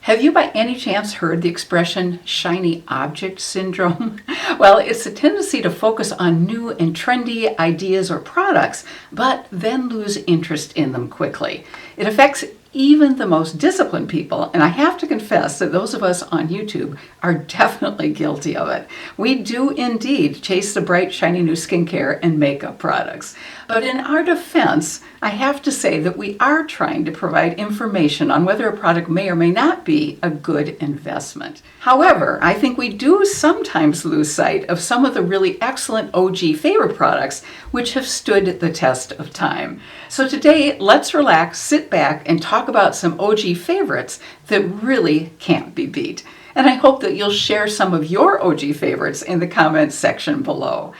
Have you by any chance heard the expression shiny object syndrome? Well, it's a tendency to focus on new and trendy ideas or products, but then lose interest in them quickly. It affects even the most disciplined people, and I have to confess that those of us on YouTube are definitely guilty of it. We do indeed chase the bright, shiny new skincare and makeup products. But in our defense, I have to say that we are trying to provide information on whether a product may or may not be a good investment. However, I think we do sometimes lose sight of some of the really excellent OG favorite products which have stood the test of time. So today, let's relax, sit back, and talk about some OG favorites that really can't be beat. And I hope that you'll share some of your OG favorites in the comments section below.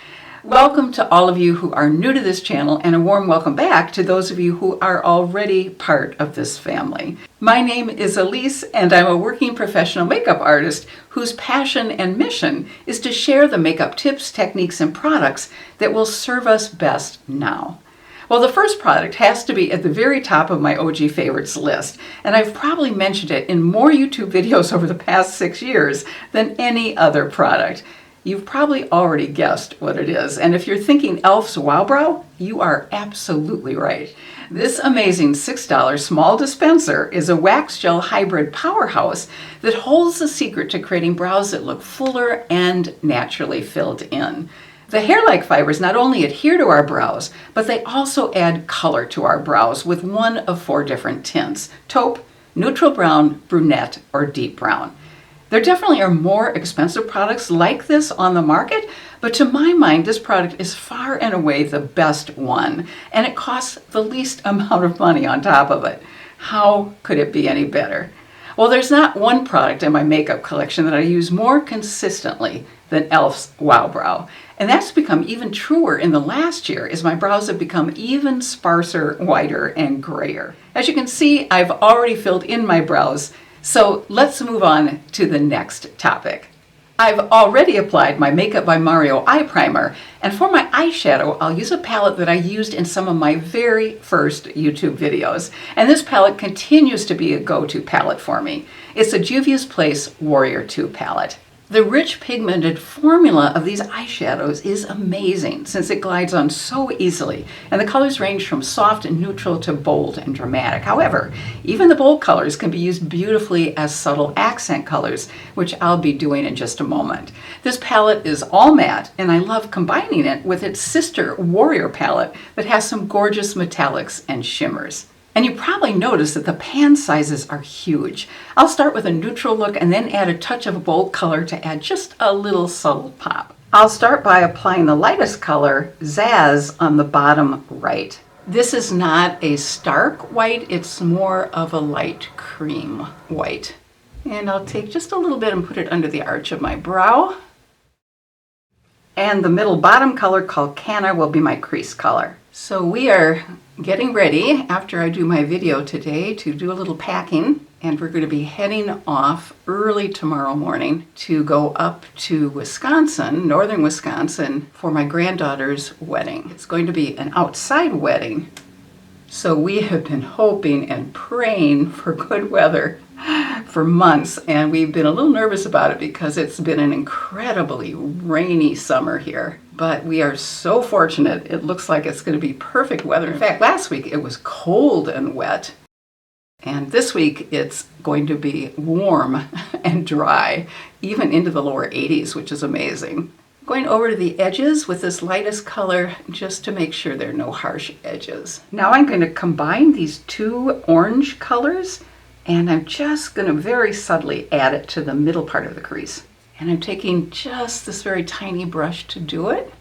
Welcome to all of you who are new to this channel, and a warm welcome back to those of you who are already part of this family. My name is Elise, and I'm a working professional makeup artist whose passion and mission is to share the makeup tips, techniques, and products that will serve us best now. Well, the first product has to be at the very top of my OG favorites list, and I've probably mentioned it in more YouTube videos over the past 6 years than any other product. You've probably already guessed what it is, and if you're thinking e.l.f.'s Wow Brow, you are absolutely right. This amazing $6 small dispenser is a wax gel hybrid powerhouse that holds the secret to creating brows that look fuller and naturally filled in. The hair-like fibers not only adhere to our brows, but they also add color to our brows with one of 4 different tints: taupe, neutral brown, brunette, or deep brown. There definitely are more expensive products like this on the market, but to my mind, this product is far and away the best one, and it costs the least amount of money on top of it. How could it be any better? Well, there's not one product in my makeup collection that I use more consistently than e.l.f.'s Wow Brow. And that's become even truer in the last year as my brows have become even sparser, whiter, and grayer. As you can see, I've already filled in my brows, so let's move on to the next topic. I've already applied my Makeup by Mario eye primer, and for my eyeshadow, I'll use a palette that I used in some of my very first YouTube videos. And this palette continues to be a go-to palette for me. It's a Juvia's Place Warrior 2 palette. The rich pigmented formula of these eyeshadows is amazing since it glides on so easily, and the colors range from soft and neutral to bold and dramatic. However, even the bold colors can be used beautifully as subtle accent colors, which I'll be doing in just a moment. This palette is all matte, and I love combining it with its sister Warrior palette that has some gorgeous metallics and shimmers. And you probably noticed that the pan sizes are huge. I'll start with a neutral look and then add a touch of a bold color to add just a little subtle pop. I'll start by applying the lightest color, Zazz, on the bottom right. This is not a stark white, it's more of a light cream white. And I'll take just a little bit and put it under the arch of my brow. And the middle bottom color, called Canna, will be my crease color. So we are getting ready after I do my video today to do a little packing, and we're going to be heading off early tomorrow morning to go up to Wisconsin, northern Wisconsin, for my granddaughter's wedding. It's going to be an outside wedding, so we have been hoping and praying for good weather for months, and we've been a little nervous about it because it's been an incredibly rainy summer here. But we are so fortunate. It looks like it's going to be perfect weather. In fact, last week it was cold and wet, and this week it's going to be warm and dry, even into the lower 80s, which is amazing. Going over to the edges with this lightest color just to make sure there are no harsh edges. Now I'm going to combine these 2 orange colors, and I'm just going to very subtly add it to the middle part of the crease. And I'm taking just this very tiny brush to do it.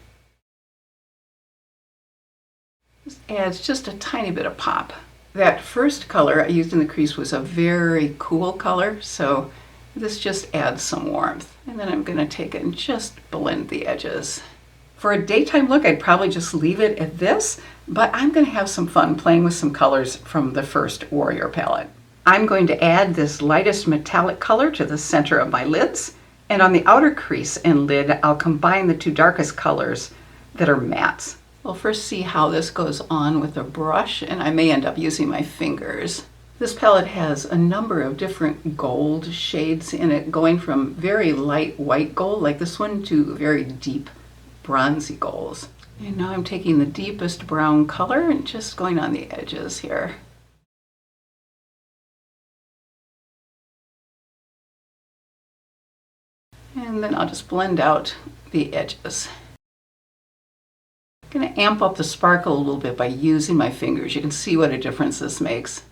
This adds just a tiny bit of pop. That first color I used in the crease was a very cool color, so this just adds some warmth. And then I'm going to take it and just blend the edges. For a daytime look, I'd probably just leave it at this, but I'm going to have some fun playing with some colors from the first Warrior palette. I'm going to add this lightest metallic color to the center of my lids, and on the outer crease and lid, I'll combine the 2 darkest colors that are mattes. We'll first see how this goes on with a brush, and I may end up using my fingers. This palette has a number of different gold shades in it, going from very light white gold like this one to very deep bronzy golds. And now I'm taking the deepest brown color and just going on the edges here. And then I'll just blend out the edges. I'm going to amp up the sparkle a little bit by using my fingers. You can see what a difference this makes.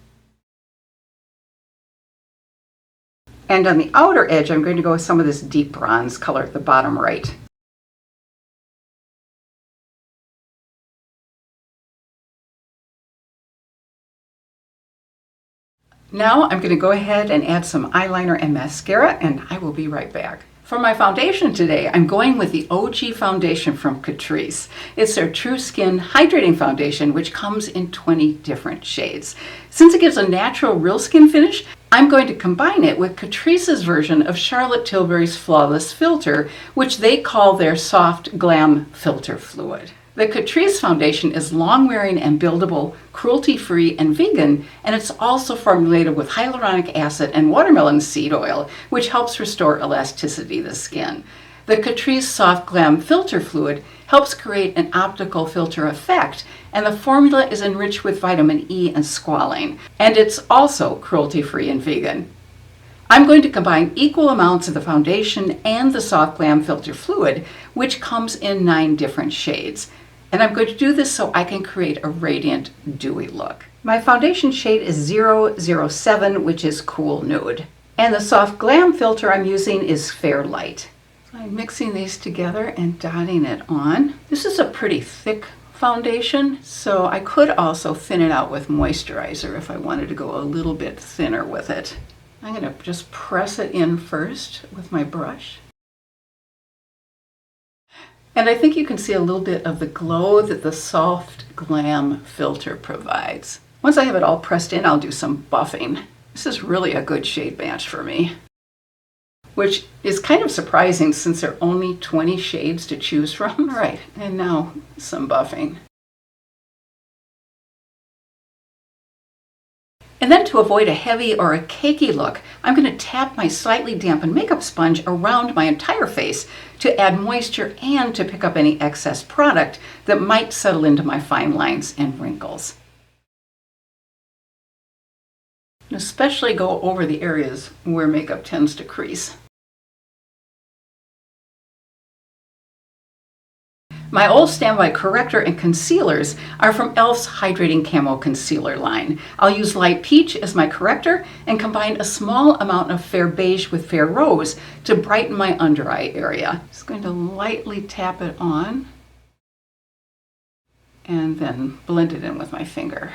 And on the outer edge, I'm going to go with some of this deep bronze color at the bottom right. Now I'm going to go ahead and add some eyeliner and mascara, and I will be right back. For my foundation today, I'm going with the OG foundation from Catrice. It's their True Skin Hydrating Foundation, which comes in 20 different shades. Since it gives a natural real skin finish, I'm going to combine it with Catrice's version of Charlotte Tilbury's Flawless Filter, which they call their Soft Glam Filter Fluid. The Catrice foundation is long-wearing and buildable, cruelty-free and vegan, and it's also formulated with hyaluronic acid and watermelon seed oil, which helps restore elasticity to the skin. The Catrice Soft Glam Filter Fluid helps create an optical filter effect, and the formula is enriched with vitamin E and squalane, and it's also cruelty-free and vegan. I'm going to combine equal amounts of the foundation and the Soft Glam Filter Fluid, which comes in 9 different shades. And I'm going to do this so I can create a radiant, dewy look. My foundation shade is 007, which is Cool Nude. And the Soft Glam filter I'm using is Fair Light. So I'm mixing these together and dotting it on. This is a pretty thick foundation, so I could also thin it out with moisturizer if I wanted to go a little bit thinner with it. I'm going to just press it in first with my brush. And I think you can see a little bit of the glow that the Soft Glam filter provides. Once I have it all pressed in, I'll do some buffing. This is really a good shade match for me, which is kind of surprising since there are only 20 shades to choose from. All right, and now some buffing. And then to avoid a heavy or a cakey look, I'm going to tap my slightly dampened makeup sponge around my entire face to add moisture and to pick up any excess product that might settle into my fine lines and wrinkles. And especially go over the areas where makeup tends to crease. My old standby corrector and concealers are from e.l.f.'s Hydrating Camo Concealer line. I'll use Light Peach as my corrector and combine a small amount of Fair Beige with Fair Rose to brighten my under eye area. Just going to lightly tap it on and then blend it in with my finger.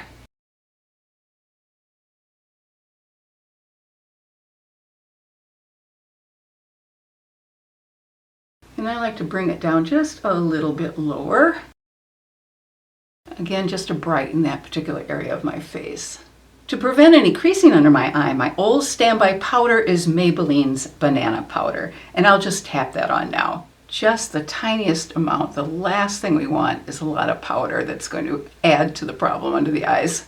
And I like to bring it down just a little bit lower. Again, just to brighten that particular area of my face. To prevent any creasing under my eye, my old standby powder is Maybelline's Banana Powder. And I'll just tap that on now. Just the tiniest amount. The last thing we want is a lot of powder that's going to add to the problem under the eyes.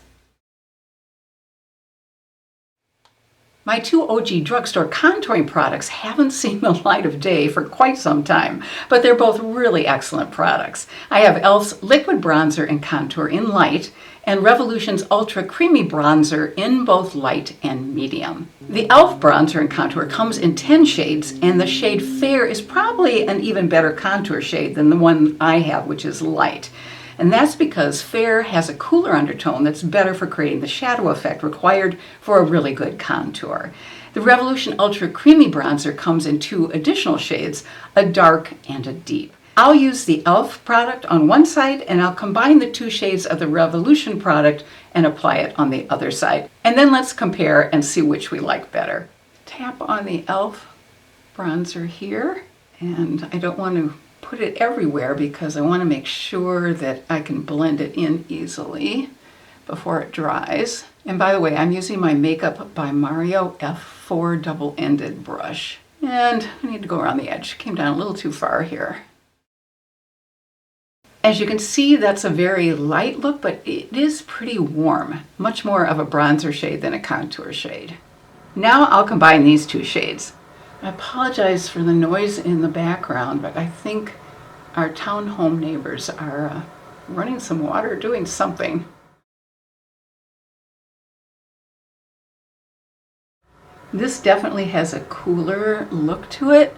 My 2 OG Drugstore contouring products haven't seen the light of day for quite some time, but they're both really excellent products. I have e.l.f.'s Liquid Bronzer and Contour in light, and Revolution's Ultra Creamy Bronzer in both light and medium. The e.l.f. Bronzer and Contour comes in 10 shades, and the shade Fair is probably an even better contour shade than the one I have, which is light. And that's because Fair has a cooler undertone that's better for creating the shadow effect required for a really good contour. The Revolution Ultra Creamy Bronzer comes in 2 additional shades, a dark and a deep. I'll use the e.l.f. product on one side, and I'll combine the 2 shades of the Revolution product and apply it on the other side. And then let's compare and see which we like better. Tap on the e.l.f. bronzer here, and I don't want to put it everywhere because I want to make sure that I can blend it in easily before it dries. And by the way, I'm using my Makeup by Mario F4 double-ended brush. And I need to go around the edge. Came down a little too far here. As you can see, that's a very light look, but it is pretty warm. Much more of a bronzer shade than a contour shade. Now I'll combine these two shades. I apologize for the noise in the background, but I think our townhome neighbors are running some water, doing something. This definitely has a cooler look to it.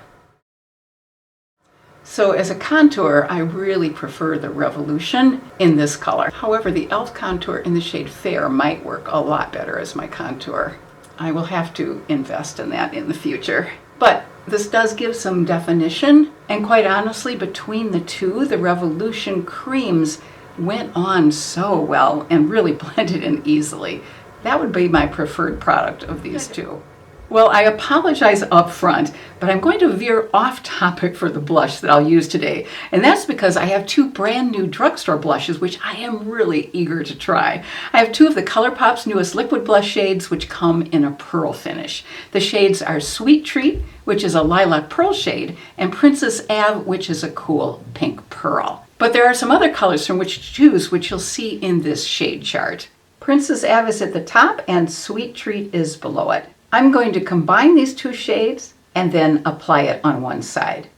So as a contour, I really prefer the Revolution in this color. However, the e.l.f. contour in the shade Fair might work a lot better as my contour. I will have to invest in that in the future. But this does give some definition, and quite honestly, between the two, the Revolution creams went on so well and really blended in easily. That would be my preferred product of these two. Well, I apologize up front, but I'm going to veer off topic for the blush that I'll use today. And that's because I have two brand new drugstore blushes, which I am really eager to try. I have two of the Colourpop's newest liquid blush shades, which come in a pearl finish. The shades are Sweet Treat, which is a lilac pearl shade, and Princess Ave, which is a cool pink pearl. But there are some other colors from which to choose, which you'll see in this shade chart. Princess Ave is at the top and Sweet Treat is below it. I'm going to combine these two shades and then apply it on one side.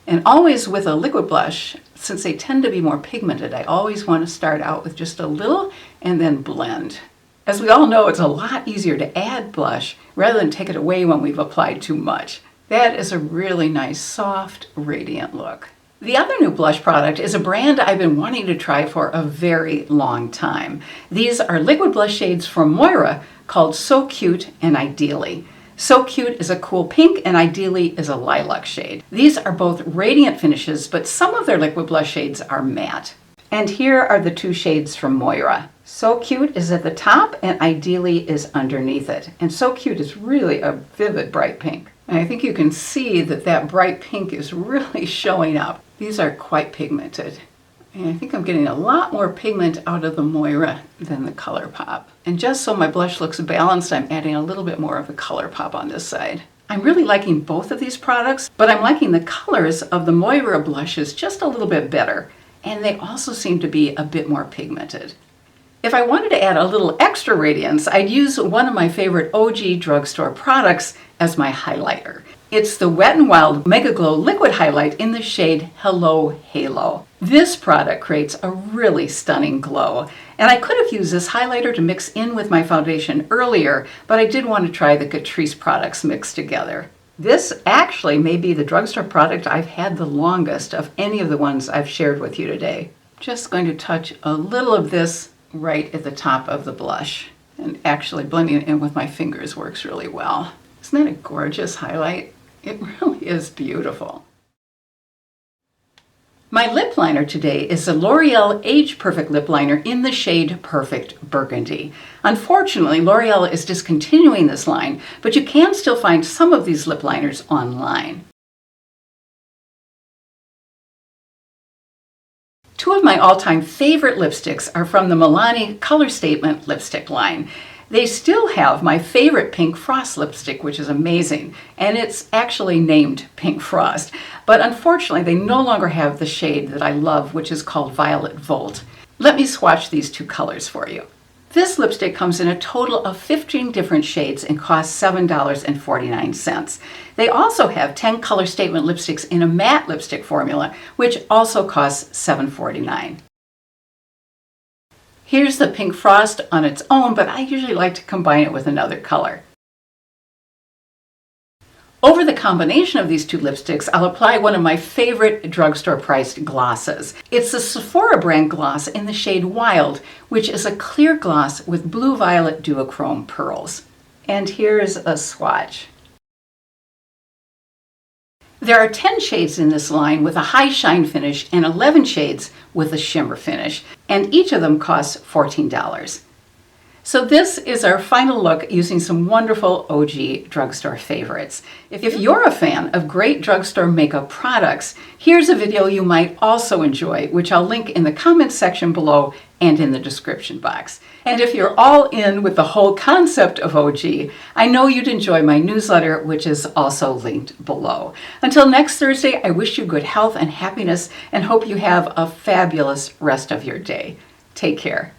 And always with a liquid blush, since they tend to be more pigmented, I always want to start out with just a little and then blend. As we all know, it's a lot easier to add blush rather than take it away when we've applied too much. That is a really nice, soft, radiant look. The other new blush product is a brand I've been wanting to try for a very long time. These are liquid blush shades from NIRA called So Cute and Ideally. So Cute is a cool pink and Ideally is a lilac shade. These are both radiant finishes, but some of their liquid blush shades are matte. And here are the two shades from NIRA. So Cute is at the top and Ideally is underneath it. And So Cute is really a vivid bright pink. And I think you can see that that bright pink is really showing up. These are quite pigmented. And I think I'm getting a lot more pigment out of the NIRA than the Colourpop. And just so my blush looks balanced, I'm adding a little bit more of the Colourpop on this side. I'm really liking both of these products, but I'm liking the colors of the NIRA blushes just a little bit better. And they also seem to be a bit more pigmented. If I wanted to add a little extra radiance, I'd use one of my favorite OG drugstore products as my highlighter. It's the Wet n Wild Mega Glow Liquid Highlight in the shade Hello Halo. This product creates a really stunning glow. And I could have used this highlighter to mix in with my foundation earlier, but I did want to try the Catrice products mixed together. This actually may be the drugstore product I've had the longest of any of the ones I've shared with you today. Just going to touch a little of this right at the top of the blush. And actually blending it in with my fingers works really well. Isn't that a gorgeous highlight? It really is beautiful. My lip liner today is the L'Oreal Age Perfect Lip Liner in the shade Perfect Burgundy. Unfortunately, L'Oreal is discontinuing this line, but you can still find some of these lip liners online. Two of my all-time favorite lipsticks are from the Milani Color Statement lipstick line. They still have my favorite Pink Frost lipstick, which is amazing, and it's actually named Pink Frost. But unfortunately, they no longer have the shade that I love, which is called Violet Volt. Let me swatch these two colors for you. This lipstick comes in a total of 15 different shades and costs $7.49. They also have 10 Color Statement lipsticks in a matte lipstick formula, which also costs $7.49. Here's the Pink Frost on its own, but I usually like to combine it with another color. Over the combination of these two lipsticks, I'll apply one of my favorite drugstore priced glosses. It's the Sephora brand gloss in the shade Wild, which is a clear gloss with blue-violet duochrome pearls. And here's a swatch. There are 10 shades in this line with a high shine finish and 11 shades with a shimmer finish, and each of them costs $14. So this is our final look using some wonderful OG drugstore favorites. If you're a fan of great drugstore makeup products, here's a video you might also enjoy, which I'll link in the comments section below and in the description box. And if you're all in with the whole concept of OG, I know you'd enjoy my newsletter, which is also linked below. Until next Thursday, I wish you good health and happiness and hope you have a fabulous rest of your day. Take care.